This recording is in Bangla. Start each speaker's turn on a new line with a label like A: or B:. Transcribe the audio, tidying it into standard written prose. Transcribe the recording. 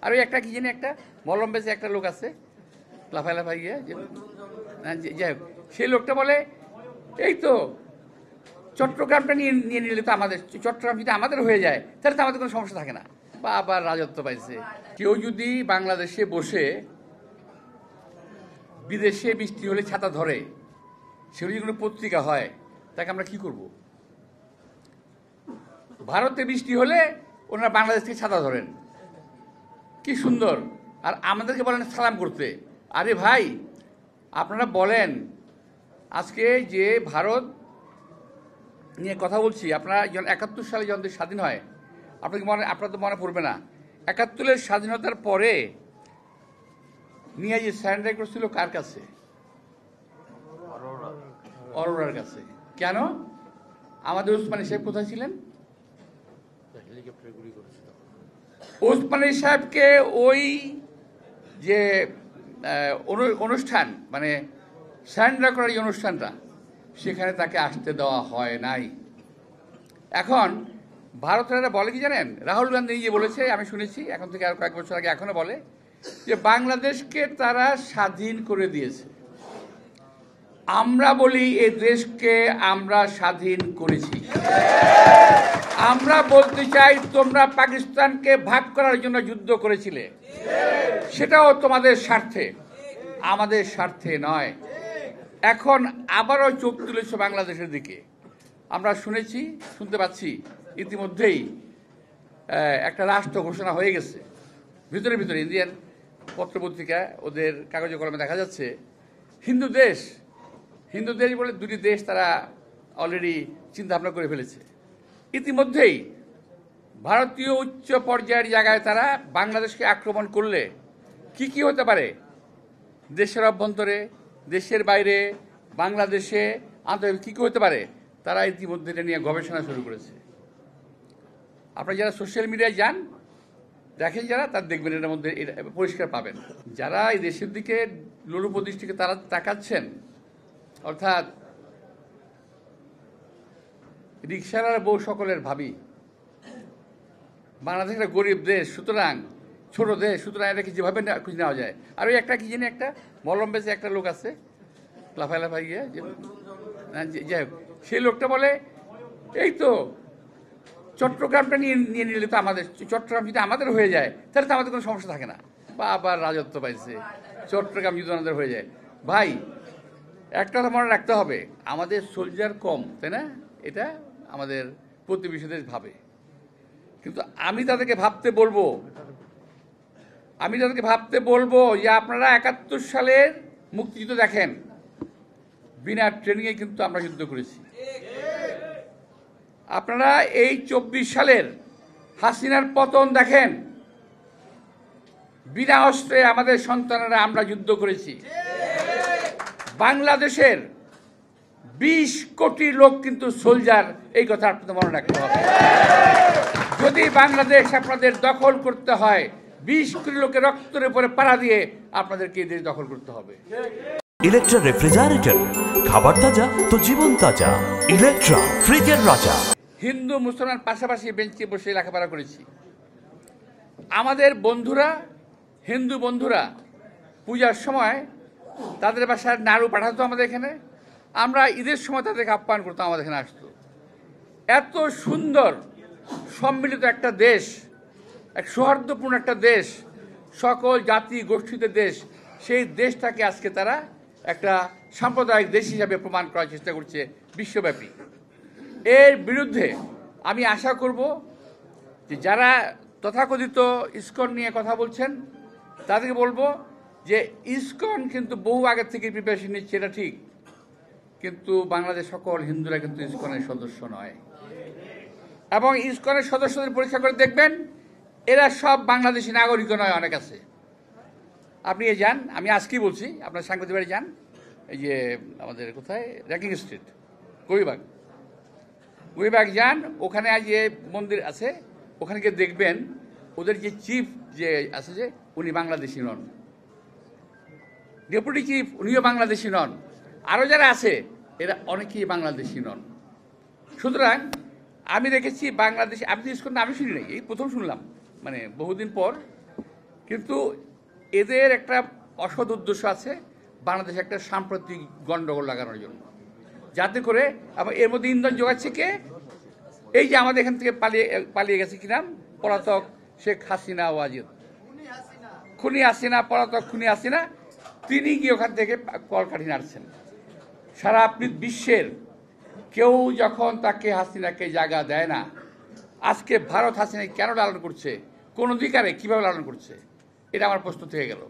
A: আর ওই একটা কি জানি একটা মলম বেচে একটা লোক আছে লাফাই লাফাই গিয়ে যাই হোক, সেই লোকটা বলে এই তো চট্টগ্রামটা নিয়ে নিয়ে নিলে তো আমাদের, চট্টগ্রাম যদি আমাদের হয়ে যায় তাহলে তো আমাদের কোনো সমস্যা থাকে না, বা আবার রাজত্ব পাইছে। কেউ যদি বাংলাদেশে বসে বিদেশে বৃষ্টি হলে ছাতা ধরে, সেগুলো যদি কোনো পত্রিকা হয়, তাকে আমরা কি করব? ভারতে বৃষ্টি হলে ওনারা বাংলাদেশ থেকে ছাতা ধরেন, কি সুন্দর, আর আমাদেরকে বলেন সালাম করতে। আরে ভাই, আপনারা বলেন আজকে যে ভারত নিয়ে কথা বলছি, আপনারা যখন 71 সালে যখন স্বাধীন হয়, আপনার তো মনে পড়বে না, 71-এর স্বাধীনতার পরে নিয়ে যে স্যারেন্ডার করছিল কার কাছে? অরোরার কাছে। কেন? আমাদের ওসমানী সাহেব কোথায় ছিলেন? ওসমানী সাহেবকে ওই যে অনুষ্ঠান, মানে স্যারেন্ডার করার যে অনুষ্ঠানটা, সেখানে তাকে আসতে দেওয়া হয় নাই। এখন ভারতেরা বলে কি জানেন? রাহুল গান্ধী নিজে বলেছে, আমি শুনেছি এখন থেকে আর কয়েক বছর আগে, এখনো বলে যে বাংলাদেশকে তারা স্বাধীন করে দিয়েছে। আমরা বলি এই দেশকে আমরা স্বাধীন করেছি। আমরা বলতে চাই তোমরা পাকিস্তানকে ভাগ করার জন্য যুদ্ধ করেছিলে, সেটাও তোমাদের স্বার্থে, আমাদের স্বার্থে নয়। এখন আবারও চোখ তুলেছে বাংলাদেশের দিকে। আমরা শুনতে পাচ্ছি ইতিমধ্যেই একটা রাষ্ট্র ঘোষণা হয়ে গেছে। ভিতরে ভিতরে ইন্ডিয়ান পত্রপত্রিকা, ওদের কাগজে কলমে দেখা যাচ্ছে হিন্দু দেশ বলে দুটি দেশ তারা অলরেডি চিন্তা ভাবনা করে ফেলেছে। ইতিমধ্যেই ভারতীয় উচ্চ পর্যায়ের জায়গায় তারা বাংলাদেশকে আক্রমণ করলে কি কি হতে পারে, দেশের অভ্যন্তরে, দেশের বাইরে, বাংলাদেশে, আন্তর্জাতিক কী কী হতে পারে, তারা ইতিমধ্যে এটা নিয়ে গবেষণা শুরু করেছে। আপনারা যারা সোশ্যাল মিডিয়ায় যান, দেখেন যারা, তার দেখবেন এটার মধ্যে এটা পরিষ্কার পাবেন। যারা এই দেশের দিকে লোলুপ দৃষ্টিকে তারা তাকাচ্ছেন, অর্থাৎ রিক্সার বউ সকলের ভাবি, বাংলাদেশ একটা গরিব দেশ, সুতরাং ছোট দেশ, সুতরাং এটাকে যেভাবে খুঁজে নেওয়া যায়। আর ওই একটা কি জানি একটা মলম বেচে একটা লোক আছে লাফাই লাফাই গিয়ে যাই হোক, সেই লোকটা বলে এই তো চট্টগ্রামটা নিয়ে নিয়ে নিলে তো আমাদের, চট্টগ্রাম যদি আমাদের হয়ে যায় তাহলে তো আমাদের কোনো সমস্যা থাকে না, বা আবার রাজত্ব পাইছে, চট্টগ্রাম যদি আমাদের হয়ে যায়। ভাই, একটা কথা মনে রাখতে হবে, আমাদের সোলজার কম, তাই না? এটা আমাদের প্রতিবেশী দেশ ভাবে, কিন্তু আমি তাদেরকে ভাবতে বলবো যে আপনারা 71 সালের মুক্তিযুদ্ধ দেখেন, বিনা ট্রেনিংয়ে কিন্তু আমরা যুদ্ধ করেছি। আপনারা এই 24 সালের হাসিনার পতন দেখেন, বিনা অস্ত্রে আমাদের সন্তানেরা আমরা যুদ্ধ করেছি। বাংলাদেশের 20 কোটি লোক কিন্তু সোলজার, এই কথা আপনাদের মনে রাখতে হবে। যদি বাংলাদেশ আপনাদের দখল করতে হয়, 20 কোটি লোকের রক্তের উপরে পাড়া দিয়ে আপনাদেরকে এই দেশ দখল করতে হবে।
B: ইলেকট্রা রেফ্রিজারেটর, খাবার তাজা তো জীবন তাজা। ইলেকট্রা, ফ্রিজের রাজা।
A: হিন্দু মুসলমান পাশাপাশি বেঞ্চে বসে লেখাপড়া করেছি। আমাদের বন্ধুরা, হিন্দু বন্ধুরা পূজার সময় তাদের বাসায় নাড়ু পাঠাতো আমাদের এখানে, আমরা ঈদের সময় তাদেরকে আপ্যায়ন করতাম, আমাদের এখানে আসতো। এত সুন্দর সম্মিলিত একটা দেশ, এক সৌহার্দ্যপূর্ণ একটা দেশ, সকল জাতি গোষ্ঠীতে দেশ, সেই দেশটাকে আজকে তারা একটা সাম্প্রদায়িক দেশ হিসাবে প্রমাণ করার চেষ্টা করছে বিশ্বব্যাপী। এর বিরুদ্ধে আমি আশা করব যে যারা তথাকথিত ইসকন নিয়ে কথা বলছেন, তাদেরকে বলবো যে ইসকন কিন্তু বহু আগের থেকে প্রিপারেশন নিচ্ছে, এটা ঠিক, কিন্তু বাংলাদেশ সকল হিন্দুরা কিন্তু ইসকনের সদস্য নয়। এবং ইসকনের সদস্যদের পরীক্ষা করে দেখবেন, এরা সব বাংলাদেশি নাগরিক নয়, অনেক আছে। আপনি যান, আমি আজকেই বলছি, আপনার সাংবাদিক বাড়ি যান, এই যে আমাদের কোথায় র্যাকিং স্ট্রিট, গরিবাগ যান, ওখানে আজ যে মন্দির আছে, ওখানে গিয়ে দেখবেন ওদের যে চিফ যে আছে, যে উনি বাংলাদেশি নন, ডেপুটি চিফ উনিও বাংলাদেশি নন, আরও যারা আছে এরা অনেকেই বাংলাদেশি নন। সুতরাং আমি দেখেছি বাংলাদেশে, আপনি ইসকন আমি শুনি নাই, এই প্রথম শুনলাম, মানে বহুদিন পর কিন্তু এদের একটা অসৎ উদ্দেশ্য আছে, বাংলাদেশে একটা সাম্প্রতিক গন্ডগোল লাগানোর জন্য, যাতে করে আবার এর মধ্যে ইন্ধন যোগাচ্ছে কে? এই যে আমাদের এখান থেকে পালিয়ে গেছে কি নাম, পলাতক শেখ হাসিনা ওয়াজিদ, খুনি হাসিনা, পলাতক খুনি হাসিনা, তিনি কি ওখান থেকে কলকাঠি নাড়ছেন। সারা বিশ্বের কেউ যখন তাকে হাসিনাকে জায়গা দেয় না, আজকে ভারত হাসিনাকে কেন লালন করছে, কোন অধিকারে, কিভাবে লালন করছে, এটা আমার প্রশ্ন থেকে গেল।